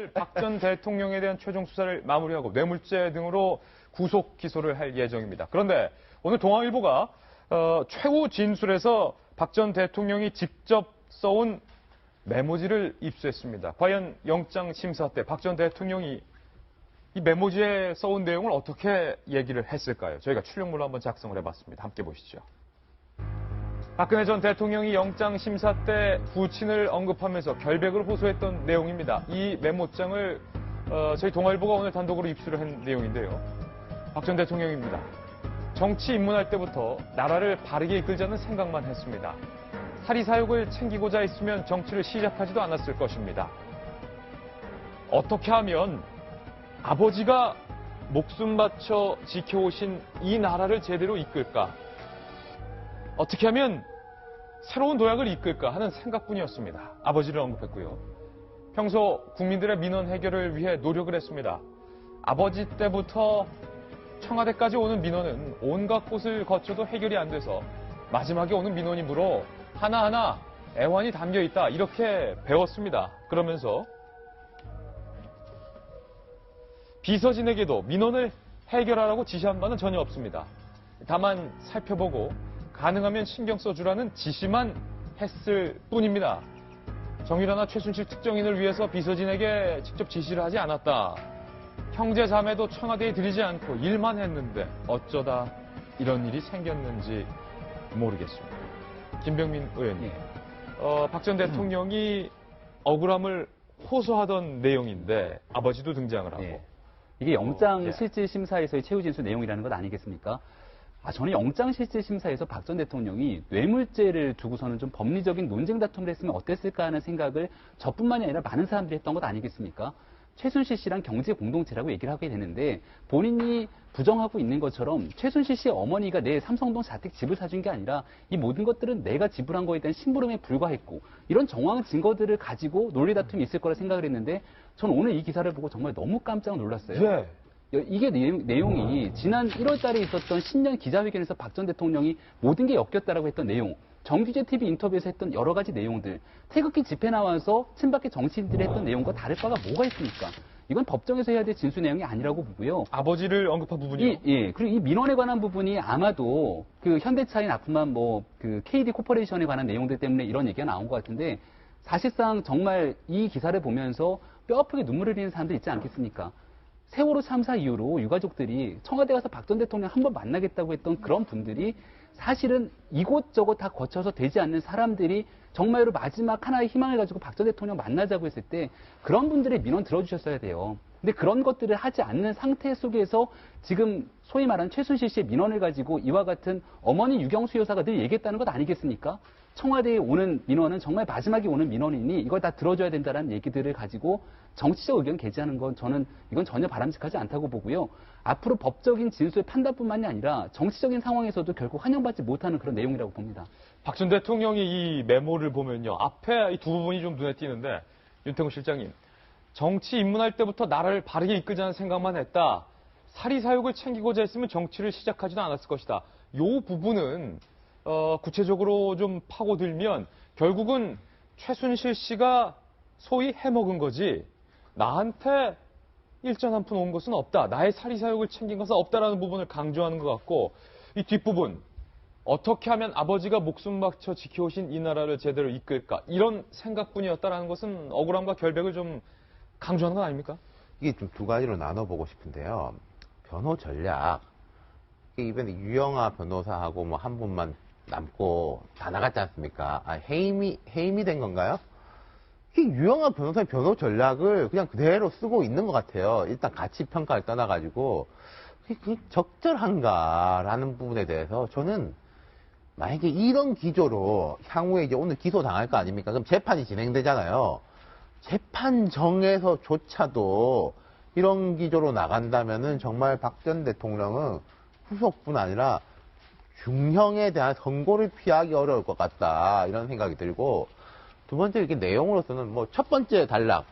오늘 박 전 대통령에 대한 최종 수사를 마무리하고 뇌물죄 등으로 구속 기소를 할 예정입니다. 그런데 오늘 동아일보가 최후 진술에서 박 전 대통령이 직접 써온 메모지를 입수했습니다. 과연 영장 심사 때 박 전 대통령이 이 메모지에 써온 내용을 어떻게 얘기를 했을까요? 저희가 출력물로 한번 작성을 해봤습니다. 함께 보시죠. 박근혜 전 대통령이 영장 심사 때 부친을 언급하면서 결백을 호소했던 내용입니다. 이 메모장을 저희 동아일보가 오늘 단독으로 입수를 한 내용인데요. 박 전 대통령입니다. 정치 입문할 때부터 나라를 바르게 이끌자는 생각만 했습니다. 사리사욕을 챙기고자 했으면 정치를 시작하지도 않았을 것입니다. 어떻게 하면 아버지가 목숨 바쳐 지켜오신 이 나라를 제대로 이끌까? 어떻게 하면 새로운 도약을 이끌까 하는 생각뿐이었습니다. 아버지를 언급했고요. 평소 국민들의 민원 해결을 위해 노력을 했습니다. 아버지 때부터 청와대까지 오는 민원은 온갖 곳을 거쳐도 해결이 안 돼서 마지막에 오는 민원이므로 하나하나 애환이 담겨있다. 이렇게 배웠습니다. 그러면서 비서진에게도 민원을 해결하라고 지시한 바는 전혀 없습니다. 다만 살펴보고 가능하면 신경 써주라는 지시만 했을 뿐입니다. 정유라나 최순실 특정인을 위해서 비서진에게 직접 지시를 하지 않았다. 형제 자매도 청와대에 들이지 않고 일만 했는데 어쩌다 이런 일이 생겼는지 모르겠습니다. 김병민 의원님, 박 전 대통령이 억울함을 호소하던 내용인데 아버지도 등장을 하고 이게 영장실질심사에서의 최후 진술 내용이라는 것 아니겠습니까? 저는 영장실질심사에서 박 전 대통령이 뇌물죄를 두고서는 좀 법리적인 논쟁 다툼을 했으면 어땠을까 하는 생각을 저뿐만이 아니라 많은 사람들이 했던 것 아니겠습니까? 최순실 씨랑 경제 공동체라고 얘기를 하게 되는데 본인이 부정하고 있는 것처럼 최순실 씨의 어머니가 내 삼성동 자택 집을 사준 게 아니라 이 모든 것들은 내가 지불한 거에 대한 심부름에 불과했고 이런 정황 증거들을 가지고 논리 다툼이 있을 거라 생각을 했는데 저는 오늘 이 기사를 보고 정말 너무 깜짝 놀랐어요. 이게 내용이 지난 1월 달에 있었던 신년 기자회견에서 박 전 대통령이 모든 게 엮였다라고 했던 내용, 정규제 TV 인터뷰에서 했던 여러 가지 내용들, 태극기 집회 나와서 친박계 정치인들이 했던 내용과 다를 바가 뭐가 있습니까? 이건 법정에서 해야 될 진술 내용이 아니라고 보고요. 아버지를 언급한 부분이요? 그리고 이 민원에 관한 부분이 아마도 그 현대차에 납품한 그 KD 코퍼레이션에 관한 내용들 때문에 이런 얘기가 나온 것 같은데 사실상 정말 이 기사를 보면서 뼈아프게 눈물을 흘리는 사람들 있지 않겠습니까? 세월호 참사 이후로 유가족들이 청와대 가서 박 전 대통령 한번 만나겠다고 했던 그런 분들이 사실은 이곳저곳 다 거쳐서 되지 않는 사람들이 정말로 마지막 하나의 희망을 가지고 박 전 대통령 만나자고 했을 때 그런 분들의 민원 들어주셨어야 돼요. 근데 그런 것들을 하지 않는 상태 속에서 지금 소위 말하는 최순실 씨의 민원을 가지고 이와 같은 어머니 유경수 여사가 늘 얘기했다는 것 아니겠습니까? 청와대에 오는 민원은 정말 마지막에 오는 민원이니 이걸 다 들어줘야 된다는 얘기들을 가지고 정치적 의견 개진하는 건 저는 이건 전혀 바람직하지 않다고 보고요. 앞으로 법적인 진술 판단뿐만이 아니라 정치적인 상황에서도 결국 환영받지 못하는 그런 내용이라고 봅니다. 박 전 대통령이 이 메모를 보면요. 앞에 이 두 부분이 좀 눈에 띄는데 윤태호 실장님. 정치 입문할 때부터 나라를 바르게 이끌자는 생각만 했다. 사리사욕을 챙기고자 했으면 정치를 시작하지도 않았을 것이다. 이 부분은 구체적으로 좀 파고들면 결국은 최순실 씨가 소위 해먹은 거지 나한테 일전 한 푼 온 것은 없다. 나의 사리사욕을 챙긴 것은 없다라는 부분을 강조하는 것 같고 이 뒷부분 어떻게 하면 아버지가 목숨 바쳐 지켜오신 이 나라를 제대로 이끌까 이런 생각뿐이었다라는 것은 억울함과 결백을 좀 강조하는 건 아닙니까? 이게 좀 두 가지로 나눠보고 싶은데요. 변호 전략. 이번에 유영아 변호사하고 뭐 한 분만 남고 다 나갔지 않습니까? 해임이 된 건가요? 유영아 변호사의 변호 전략을 그냥 그대로 쓰고 있는 것 같아요. 일단 가치 평가를 떠나가지고 그게 적절한가라는 부분에 대해서 저는 만약에 이런 기조로 향후에 이제 오늘 기소 당할 거 아닙니까? 그럼 재판이 진행되잖아요. 재판정에서조차도 이런 기조로 나간다면은 정말 박 전 대통령은 후속뿐 아니라 중형에 대한 선고를 피하기 어려울 것 같다 이런 생각이 들고 두 번째 이렇게 내용으로서는 뭐 첫 번째 단락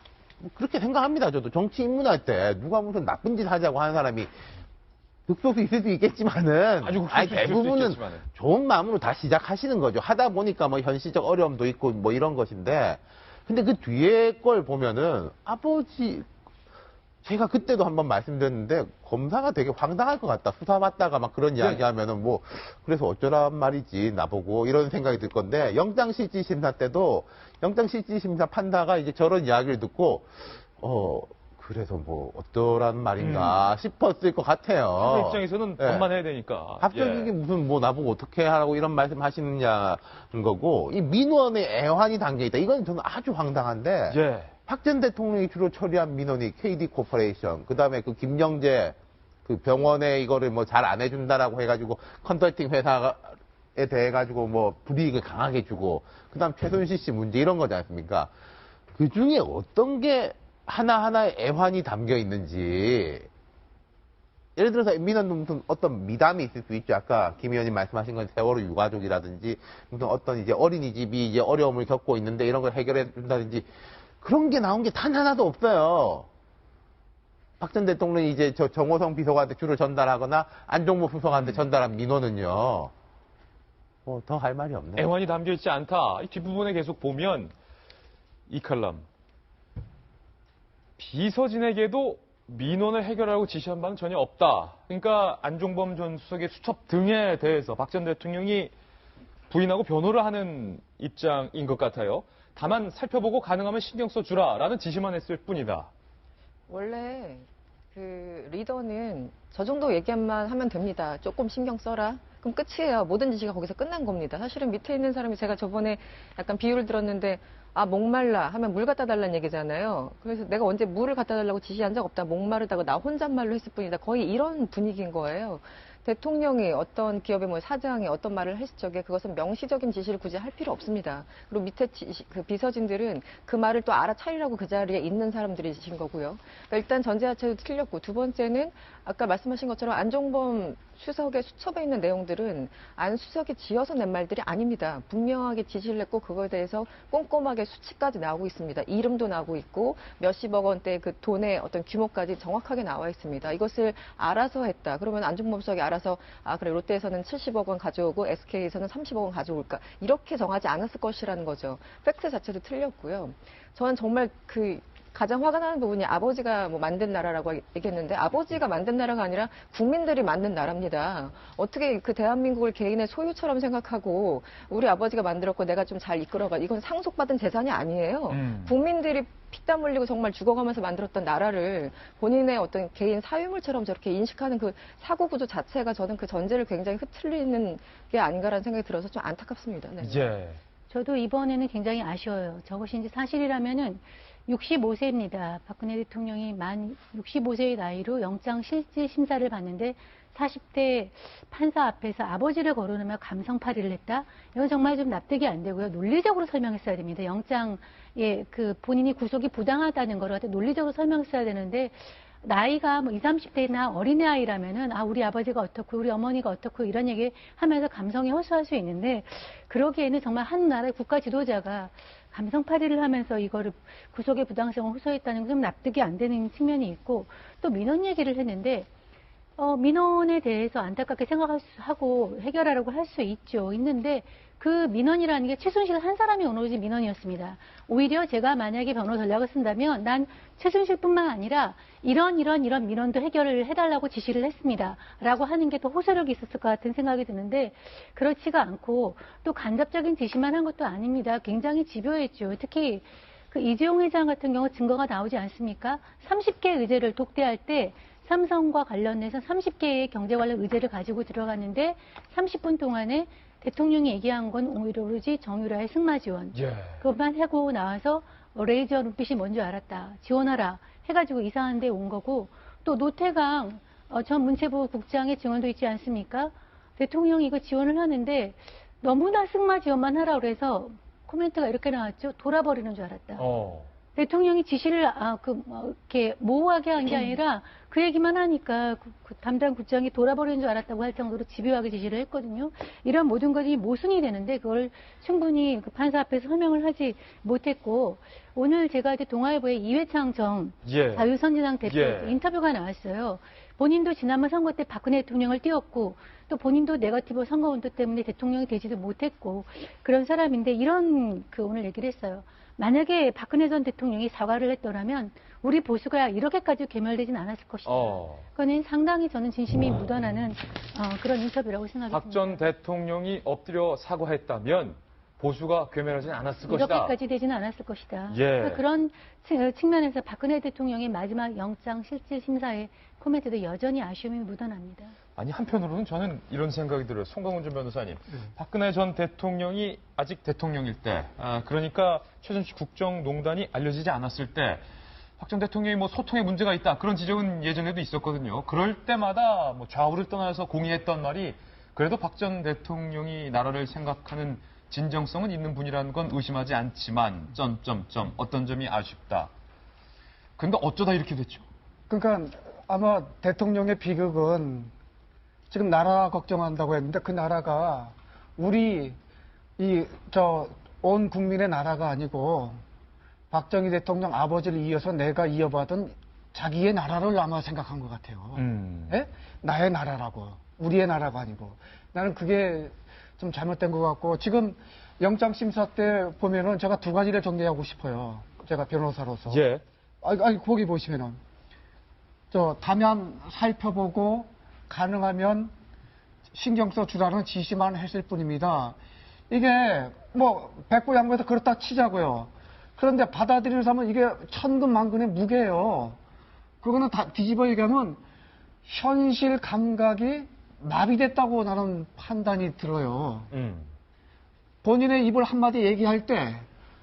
그렇게 생각합니다. 저도 정치 입문할 때 누가 무슨 나쁜 짓 하자고 하는 사람이 득소수 있을 수 있겠지만은 대부분은 좋은 마음으로 다 시작하시는 거죠. 하다 보니까 뭐 현실적 어려움도 있고 뭐 이런 것인데 근데 그 뒤에 걸 보면은 아버지, 제가 그때도 한번 말씀드렸는데 검사가 되게 황당할 것 같다. 수사받다가 막 그런 이야기 하면은 뭐 그래서 어쩌란 말이지 나보고 이런 생각이 들 건데 영장실질심사 때도 영장실질심사 판사가 이제 저런 이야기를 듣고 그래서 뭐 어떠란 말인가 싶었을 것 같아요. 판사 입장에서는 예. 법만 해야 되니까. 갑자기 예. 이게 무슨 뭐 나보고 어떻게 하라고 이런 말씀 하시느냐는 거고 이 민원의 애환이 담겨 있다. 이건 저는 아주 황당한데 예. 박 전 대통령이 주로 처리한 민원이 KD 코퍼레이션, 그 다음에 그 김영재 그 병원에 이거를 뭐 잘 안 해준다라고 해가지고 컨설팅 회사에 대해 가지고 뭐 불이익을 강하게 주고, 그 다음 최순실 씨 문제 이런 거지 않습니까? 그 중에 어떤 게 하나하나의 애환이 담겨 있는지. 예를 들어서 민원도 무슨 어떤 미담이 있을 수 있죠. 아까 김 의원님 말씀하신 건 세월호 유가족이라든지 무슨 어떤 이제 어린이집이 이제 어려움을 겪고 있는데 이런 걸 해결해 준다든지 그런 게 나온 게 단 하나도 없어요. 박 전 대통령이 이제 저 정호성 비서관한테 줄을 전달하거나 안종모 수석한테 전달한 민원은요. 뭐 더 할 말이 없네요. 애환이 담겨 있지 않다. 이 뒷부분에 계속 보면 이 칼럼. 비서진에게도 민원을 해결하라고 지시한 바는 전혀 없다. 그러니까 안종범 전 수석의 수첩 등에 대해서 박 전 대통령이 부인하고 변호를 하는 입장인 것 같아요. 다만 살펴보고 가능하면 신경 써주라라는 지시만 했을 뿐이다. 원래 그 리더는 저 정도 얘기만 하면 됩니다. 조금 신경 써라. 그럼 끝이에요. 모든 지시가 거기서 끝난 겁니다. 사실은 밑에 있는 사람이 제가 저번에 약간 비유를 들었는데 목말라 하면 물 갖다 달라는 얘기잖아요. 그래서 내가 언제 물을 갖다 달라고 지시한 적 없다. 목마르다고 나 혼잣말로 했을 뿐이다. 거의 이런 분위기인 거예요. 대통령이 어떤 기업의 뭐 사장이 어떤 말을 했을 적에 그것은 명시적인 지시를 굳이 할 필요 없습니다. 그리고 밑에 그 비서진들은 그 말을 또 알아차리라고 그 자리에 있는 사람들이신 거고요. 그러니까 일단 전제 자체도 틀렸고, 두 번째는 아까 말씀하신 것처럼 안종범 수석의 수첩에 있는 내용들은 안 수석이 지어서 낸 말들이 아닙니다. 분명하게 지시를 했고 그거에 대해서 꼼꼼하게 수치까지 나오고 있습니다. 이름도 나오고 있고 몇십억 원대 그 돈의 어떤 규모까지 정확하게 나와 있습니다. 이것을 알아서 했다. 그러면 안종범 수석이 알아서 그래 롯데에서는 70억 원 가져오고 SK에서는 30억 원 가져올까 이렇게 정하지 않았을 것이라는 거죠. 팩트 자체도 틀렸고요. 저는 정말 가장 화가 나는 부분이 아버지가 뭐 만든 나라라고 얘기했는데 아버지가 만든 나라가 아니라 국민들이 만든 나라입니다. 어떻게 그 대한민국을 개인의 소유처럼 생각하고 우리 아버지가 만들었고 내가 좀 잘 이끌어가. 이건 상속받은 재산이 아니에요. 국민들이 피땀 흘리고 정말 죽어가면서 만들었던 나라를 본인의 어떤 개인 사유물처럼 저렇게 인식하는 그 사고 구조 자체가 저는 그 전제를 굉장히 흐트리는 게 아닌가라는 생각이 들어서 좀 안타깝습니다. 네. 예. 저도 이번에는 굉장히 아쉬워요. 저것이 이제 사실이라면은 65세입니다. 박근혜 대통령이 만 65세의 나이로 영장 실질 심사를 받는데 40대 판사 앞에서 아버지를 거론하며 감성팔이를 했다? 이건 정말 좀 납득이 안 되고요. 논리적으로 설명했어야 됩니다. 영장에 본인이 구속이 부당하다는 걸 갖다 논리적으로 설명했어야 되는데 나이가 뭐 20, 30대나 어린아이라면은 우리 아버지가 어떻고 우리 어머니가 어떻고 이런 얘기 하면서 감성이 호소할 수 있는데 그러기에는 정말 한 나라의 국가 지도자가 감성팔이를 하면서 이거를 구속의 부당성을 호소했다는 건 좀 납득이 안 되는 측면이 있고 또 민원 얘기를 했는데 민원에 대해서 안타깝게 생각하고 해결하라고 할 수 있는데 그 민원이라는 게 최순실 한 사람이 오로지 민원이었습니다. 오히려 제가 만약에 변호 전략을 쓴다면 난 최순실뿐만 아니라 이런 민원도 해결을 해달라고 지시를 했습니다. 라고 하는 게 더 호소력이 있었을 것 같은 생각이 드는데 그렇지가 않고 또 간접적인 지시만 한 것도 아닙니다. 굉장히 집요했죠. 특히 그 이재용 회장 같은 경우 증거가 나오지 않습니까? 30개 의제를 독대할 때 삼성과 관련해서 30개의 경제 관련 의제를 가지고 들어갔는데 30분 동안에 대통령이 얘기한 건 오로지 정유라의 승마 지원. 예. 그것만 하고 나와서 레이저 눈빛이 뭔지 알았다. 지원하라. 해가지고 이상한 데 온 거고 또 노태강 전 문체부 국장의 증언도 있지 않습니까? 대통령이 이거 지원을 하는데 너무나 승마 지원만 하라고 그래서 코멘트가 이렇게 나왔죠. 돌아버리는 줄 알았다. 대통령이 지시를 이렇게 모호하게 한 게 아니라 그 얘기만 하니까 그 담당 국장이 돌아버리는 줄 알았다고 할 정도로 집요하게 지시를 했거든요. 이런 모든 것이 모순이 되는데 그걸 충분히 그 판사 앞에서 설명을 하지 못했고 오늘 제가 이제 동아일보에 이회창 전 자유선진당 대표 인터뷰가 나왔어요. 본인도 지난번 선거 때 박근혜 대통령을 띄웠고 또 본인도 네거티브 선거 운동 때문에 대통령이 되지도 못했고 그런 사람인데 이런 오늘 얘기를 했어요. 만약에 박근혜 전 대통령이 사과를 했더라면 우리 보수가 이렇게까지 괴멸되진 않았을 것이다. 그거는 상당히 저는 진심이 묻어나는 그런 인터뷰라고 생각합니다. 박 전 대통령이 엎드려 사과했다면 보수가 괴멸하진 않았을 것이다. 이렇게까지 되지는 않았을 것이다. 예. 그러니까 그런 측면에서 박근혜 대통령의 마지막 영장 실질 심사의 코멘트도 여전히 아쉬움이 묻어납니다. 아니 한편으로는 저는 이런 생각이 들어요. 송강훈 전 변호사님. 박근혜 전 대통령이 아직 대통령일 때, 그러니까 최순실 국정농단이 알려지지 않았을 때 박 전 대통령이 뭐 소통에 문제가 있다 그런 지적은 예전에도 있었거든요. 그럴 때마다 뭐 좌우를 떠나서 공의했던 말이 그래도 박 전 대통령이 나라를 생각하는 진정성은 있는 분이라는 건 의심하지 않지만 어떤 점이 아쉽다. 근데 어쩌다 이렇게 됐죠? 그러니까 아마 대통령의 비극은 지금 나라 걱정한다고 했는데 그 나라가 우리 온 국민의 나라가 아니고 박정희 대통령 아버지를 이어서 내가 이어받은 자기의 나라를 아마 생각한 것 같아요. 예? 나의 나라라고. 우리의 나라가 아니고. 나는 그게 좀 잘못된 것 같고 지금 영장심사 때 보면은 제가 두 가지를 정리하고 싶어요. 제가 변호사로서. 예. 아니, 거기 보시면은 다만 살펴보고 가능하면 신경 써 주라는 지시만 했을 뿐입니다. 이게 뭐 백보양보해서 그렇다 치자고요. 그런데 받아들이는 사람은 이게 천근만근의 무게예요. 그거는 다 뒤집어 얘기하면 현실 감각이 마비됐다고 나는 판단이 들어요. 본인의 입을 한마디 얘기할 때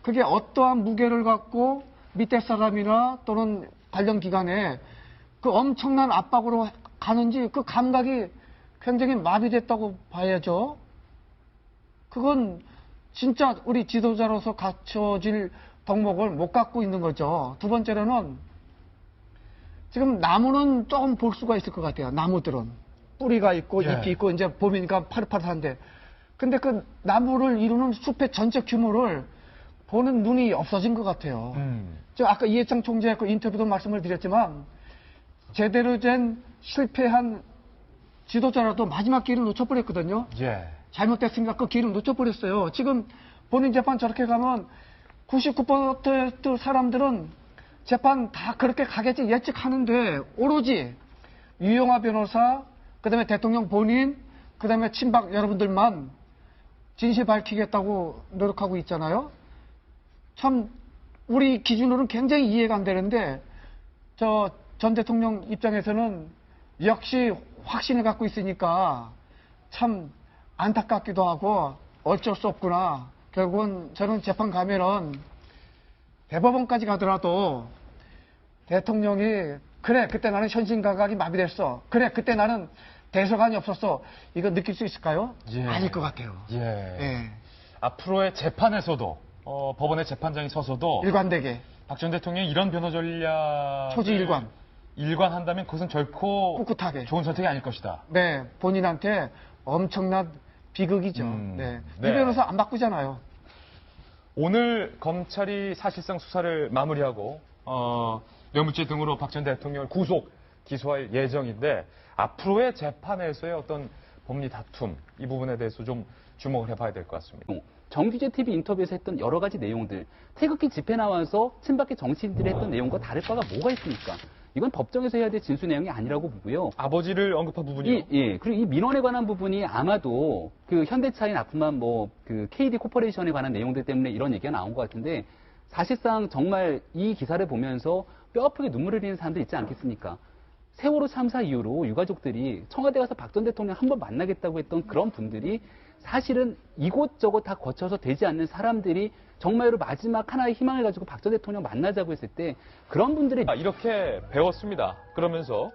그게 어떠한 무게를 갖고 밑에 사람이나 또는 관련 기관에 그 엄청난 압박으로 가는지 그 감각이 굉장히 마비됐다고 봐야죠. 그건 진짜 우리 지도자로서 갖춰질 덕목을 못 갖고 있는 거죠. 두 번째로는 지금 나무는 조금 볼 수가 있을 것 같아요. 나무들은 뿌리가 있고 예. 잎이 있고 이제 봄이니까 파릇파릇한데 근데 그 나무를 이루는 숲의 전체 규모를 보는 눈이 없어진 것 같아요. 제가 아까 이해창 총재 그 인터뷰도 말씀을 드렸지만 제대로 된 실패한 지도자라도 마지막 기회를 놓쳐버렸거든요. 예. 잘못됐으니까 그 기회를 놓쳐버렸어요. 지금 본인 재판 저렇게 가면 99% 사람들은 재판 다 그렇게 가겠지 예측하는데 오로지 유영하 변호사, 그다음에 대통령 본인, 그다음에 친박 여러분들만 진실 밝히겠다고 노력하고 있잖아요. 참 우리 기준으로는 굉장히 이해가 안 되는데 전 대통령 입장에서는 역시 확신을 갖고 있으니까 참 안타깝기도 하고 어쩔 수 없구나. 결국은 저는 재판 가면은 대법원까지 가더라도 대통령이 그래 그때 나는 현실 감각이 마비됐어. 그래 그때 나는 대서관이 없었어. 이거 느낄 수 있을까요? 예. 아닐 것 같아요. 예. 예. 앞으로의 재판에서도 법원의 재판장이 서서도 일관되게 박 전 대통령이 이런 변호 전략 초지일관 일관한다면 그것은 결코 꿋꿋하게 좋은 선택이 아닐 것이다. 네 본인한테 엄청난 비극이죠. 네. 네. 이 변호사 안 바꾸잖아요. 오늘 검찰이 사실상 수사를 마무리하고 뇌물죄 등으로 박 전 대통령을 구속 기소할 예정인데 앞으로의 재판에서의 어떤 법리 다툼 이 부분에 대해서 좀 주목을 해봐야 될 것 같습니다. 정규제 TV 인터뷰에서 했던 여러 가지 내용들, 태극기 집회 나와서 친박계 정치인들이 했던 내용과 다를 바가 뭐가 있습니까? 이건 법정에서 해야 될 진술 내용이 아니라고 보고요. 아버지를 언급한 부분이요. 예. 그리고 이 민원에 관한 부분이 아마도 그 현대차에 납품한 그 KD 코퍼레이션에 관한 내용들 때문에 이런 얘기가 나온 것 같은데 사실상 정말 이 기사를 보면서 뼈아프게 눈물을 흘리는 사람들 있지 않겠습니까? 세월호 참사 이후로 유가족들이 청와대 가서 박 전 대통령 한번 만나겠다고 했던 그런 분들이 사실은 이곳저곳 다 거쳐서 되지 않는 사람들이 정말로 마지막 하나의 희망을 가지고 박 전 대통령 만나자고 했을 때 그런 분들이 이렇게 배웠습니다. 그러면서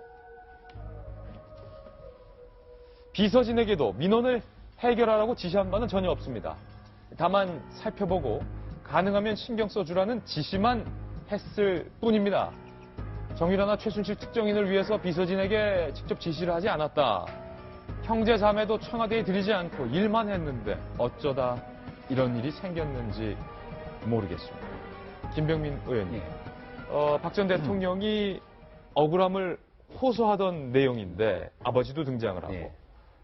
비서진에게도 민원을 해결하라고 지시한 바는 전혀 없습니다. 다만 살펴보고 가능하면 신경 써주라는 지시만 했을 뿐입니다. 정유라나 최순실 특정인을 위해서 비서진에게 직접 지시를 하지 않았다. 형제 자매도 청와대에 들이지 않고 일만 했는데 어쩌다 이런 일이 생겼는지 모르겠습니다. 김병민 의원님, 박 전 대통령이 억울함을 호소하던 내용인데 아버지도 등장을 하고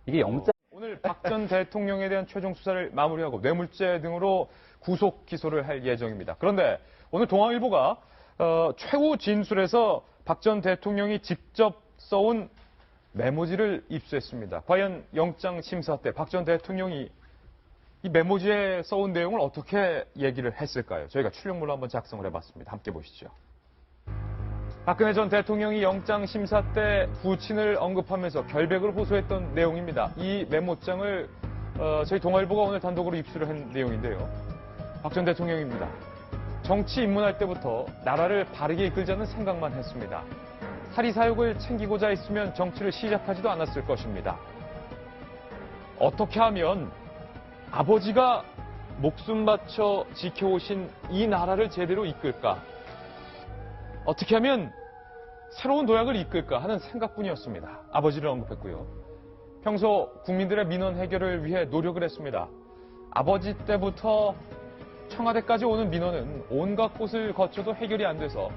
이게 영장 오늘 박 전 대통령에 대한 최종 수사를 마무리하고 뇌물죄 등으로 구속 기소를 할 예정입니다. 그런데 오늘 동아일보가 최후 진술에서 박 전 대통령이 직접 써온 메모지를 입수했습니다. 과연 영장 심사 때 박 전 대통령이 이 메모지에 써온 내용을 어떻게 얘기를 했을까요? 저희가 출력물로 한번 작성을 해봤습니다. 함께 보시죠. 박근혜 전 대통령이 영장 심사 때 부친을 언급하면서 결백을 호소했던 내용입니다. 이 메모장을 저희 동아일보가 오늘 단독으로 입수를 한 내용인데요. 박 전 대통령입니다. 정치 입문할 때부터 나라를 바르게 이끌자는 생각만 했습니다. 사리사욕을 챙기고자 했으면 정치를 시작하지도 않았을 것입니다. 어떻게 하면 아버지가 목숨 바쳐 지켜오신 이 나라를 제대로 이끌까? 어떻게 하면 새로운 도약을 이끌까 하는 생각뿐이었습니다. 아버지를 언급했고요. 평소 국민들의 민원 해결을 위해 노력을 했습니다. 아버지 때부터 청와대까지 오는 민원은 온갖 곳을 거쳐도 해결이 안 돼서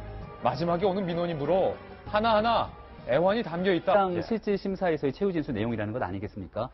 마지막에 오는 민원이므로 하나하나 애환이 담겨 있다. 영장 실질 심사에서의 최후 진술 내용이라는 것 아니겠습니까?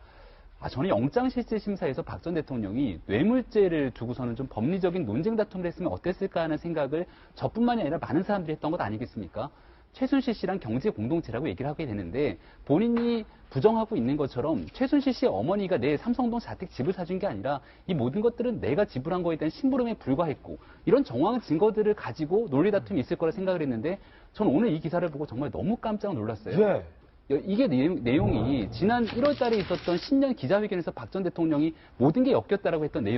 저는 영장 실질 심사에서 박 전 대통령이 뇌물죄를 두고서는 좀 법리적인 논쟁 다툼을 했으면 어땠을까 하는 생각을 저뿐만이 아니라 많은 사람들이 했던 것 아니겠습니까? 최순실 씨랑 경제 공동체라고 얘기를 하게 되는데 본인이 부정하고 있는 것처럼 최순실 씨의 어머니가 내 삼성동 자택 집을 사준 게 아니라 이 모든 것들은 내가 지불한 거에 대한 심부름에 불과했고 이런 정황 증거들을 가지고 논리 다툼이 있을 거라 생각을 했는데 저는 오늘 이 기사를 보고 정말 너무 깜짝 놀랐어요. 이게 내용이 지난 1월 달에 있었던 신년 기자회견에서 박 전 대통령이 모든 게 엮였다라고 했던 내용